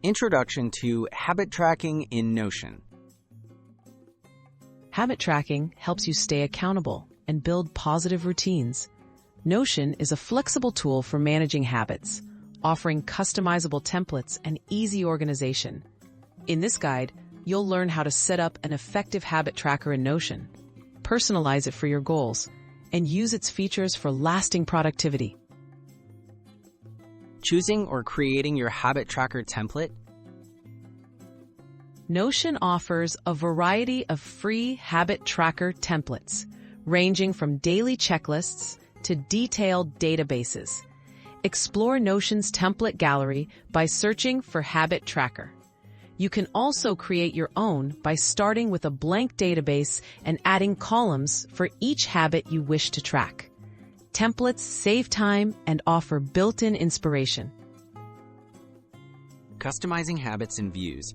Introduction to Habit Tracking in Notion. Habit tracking helps you stay accountable and build positive routines. Notion is a flexible tool for managing habits, offering customizable templates and easy organization. In this guide, you'll learn how to set up an effective habit tracker in Notion, personalize it for your goals, and use its features for lasting productivity. Choosing or creating your habit tracker template. Notion offers a variety of free habit tracker templates, ranging from daily checklists to detailed databases. Explore Notion's template gallery by searching for Habit Tracker. You can also create your own by starting with a blank database and adding columns for each habit you wish to track. Templates save time and offer built-in inspiration. Customizing habits and views.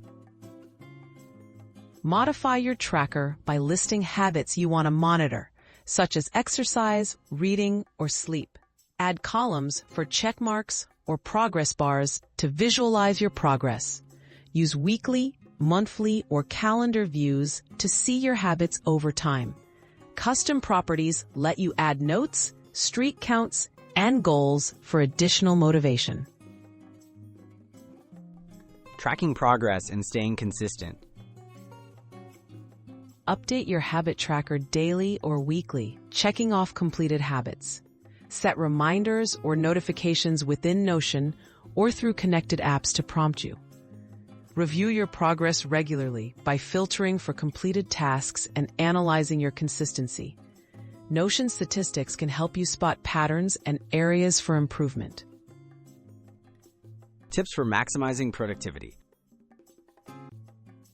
Modify your tracker by listing habits you want to monitor, such as exercise, reading, or sleep. Add columns for check marks or progress bars to visualize your progress. Use weekly, monthly, or calendar views to see your habits over time. Custom properties let you add notes, streak counts, and goals for additional motivation. Tracking progress and staying consistent. Update your habit tracker daily or weekly, checking off completed habits. Set reminders or notifications within Notion or through connected apps to prompt you. Review your progress regularly by filtering for completed tasks and analyzing your consistency. Notion statistics can help you spot patterns and areas for improvement. Tips for maximizing productivity.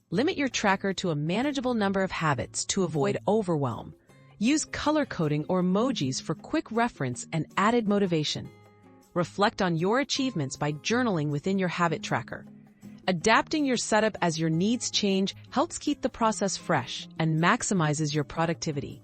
Limit your tracker to a manageable number of habits to avoid overwhelm. Use color coding or emojis for quick reference and added motivation. Reflect on your achievements by journaling within your habit tracker. Adapting your setup as your needs change helps keep the process fresh and maximizes your productivity.